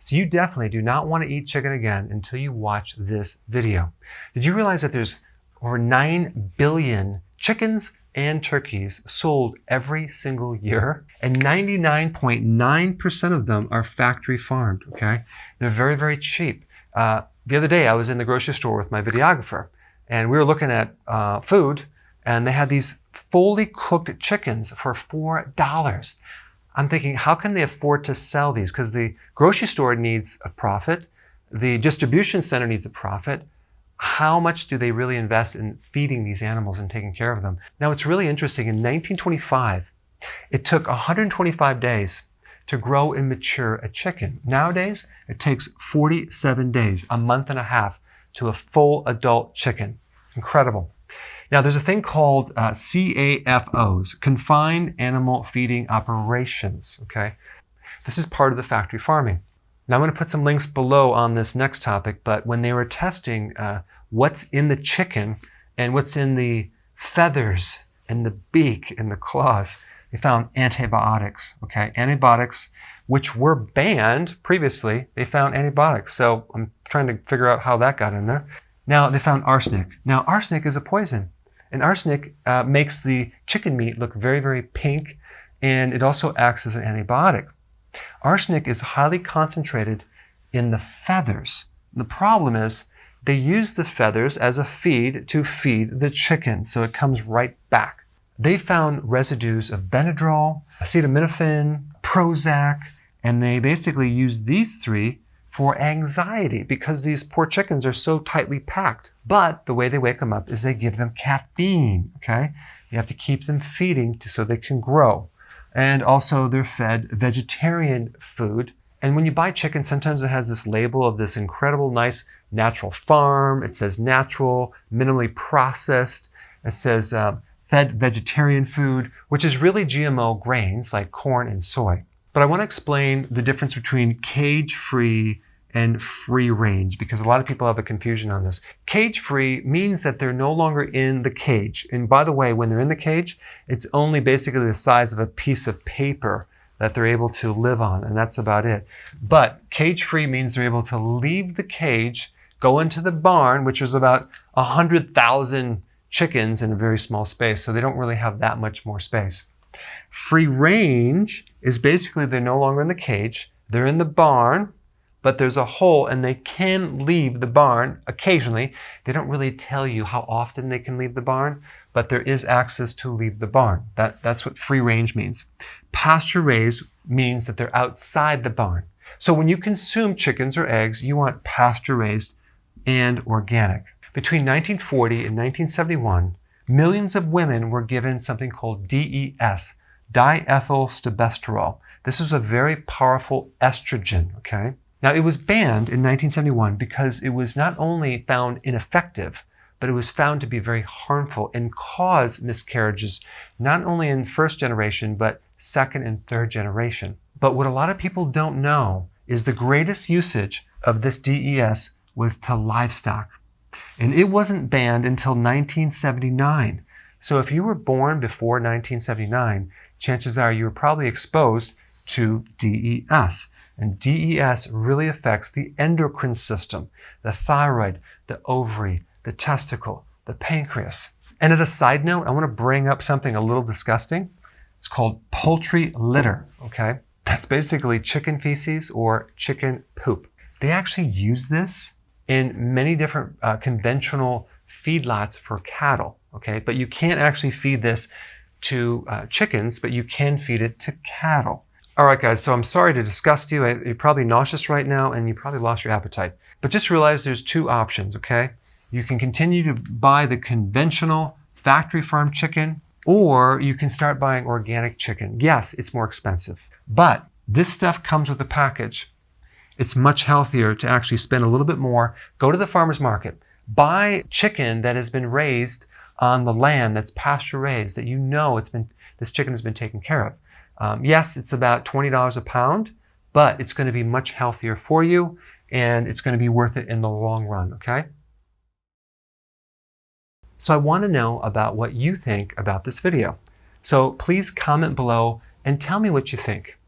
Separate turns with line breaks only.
So you definitely do not want to eat chicken again until you watch this video. Did you realize that there's over 9 billion chickens and turkeys sold every single year? And 99.9% of them are factory farmed, okay? They're very, very cheap. The other day I was in the grocery store with my videographer and we were looking at food, and they had these fully cooked chickens for $4. I'm thinking, how can they afford to sell these? Because the grocery store needs a profit. The distribution center needs a profit. How much do they really invest in feeding these animals and taking care of them? Now, it's really interesting. In 1925, it took 125 days to grow and mature a chicken. Nowadays, it takes 47 days, a month and a half, to a full adult chicken. Incredible. Now, there's a thing called CAFOs, Confined Animal Feeding Operations, okay? This is part of the factory farming. Now, I'm going to put some links below on this next topic, but when they were testing what's in the chicken and what's in the feathers and the beak and the claws, they found antibiotics, okay? Antibiotics, which were banned previously, they found antibiotics. So I'm trying to figure out how that got in there. Now, they found arsenic. Now, arsenic is a poison. And arsenic makes the chicken meat look very, very pink, and it also acts as an antibiotic. Arsenic is highly concentrated in the feathers. The problem is they use the feathers as a feed to feed the chicken, so it comes right back. They found residues of Benadryl, acetaminophen, Prozac, and they basically used these three for anxiety because these poor chickens are so tightly packed. But the way they wake them up is they give them caffeine, okay? You have to keep them feeding so they can grow. And also they're fed vegetarian food. And when you buy chicken, sometimes it has this label of this incredible, nice natural farm. It says natural, minimally processed. It says fed vegetarian food, which is really GMO grains like corn and soy. But I want to explain the difference between cage-free and free range because a lot of people have a confusion on this. Cage-free means that they're no longer in the cage. And by the way, when they're in the cage, it's only basically the size of a piece of paper that they're able to live on, and that's about it. But cage-free means they're able to leave the cage, go into the barn, which is about 100,000 chickens in a very small space, so they don't really have that much more space. Free range is basically they're no longer in the cage, they're in the barn, but there's a hole and they can leave the barn occasionally. They don't really tell you how often they can leave the barn, but there is access to leave the barn. That's what free range means. Pasture raised means that they're outside the barn. So when you consume chickens or eggs, you want pasture raised and organic. Between 1940 and 1971, millions of women were given something called DES, diethylstilbestrol. This is a very powerful estrogen, okay? Now, it was banned in 1971 because it was not only found ineffective, but it was found to be very harmful and cause miscarriages, not only in first generation, but second and third generation. But what a lot of people don't know is the greatest usage of this DES was to livestock. And it wasn't banned until 1979. So if you were born before 1979, chances are you were probably exposed to DES. And DES really affects the endocrine system, the thyroid, the ovary, the testicle, the pancreas. And as a side note, I want to bring up something a little disgusting. It's called poultry litter, okay? That's basically chicken feces or chicken poop. They actually use this in many different conventional feedlots for cattle, okay? But you can't actually feed this to chickens, but you can feed it to cattle. All right, guys, so I'm sorry to disgust you. You're probably nauseous right now, and you probably lost your appetite. But just realize there's two options, okay? You can continue to buy the conventional factory farm chicken, or you can start buying organic chicken. Yes, it's more expensive, but this stuff comes with a package. It's much healthier to actually spend a little bit more. Go to the farmer's market. Buy chicken that has been raised on the land that's pasture raised, that you know this chicken has been taken care of. Yes, it's about $20 a pound, but it's going to be much healthier for you, and it's going to be worth it in the long run, okay? So I want to know about what you think about this video. So please comment below and tell me what you think.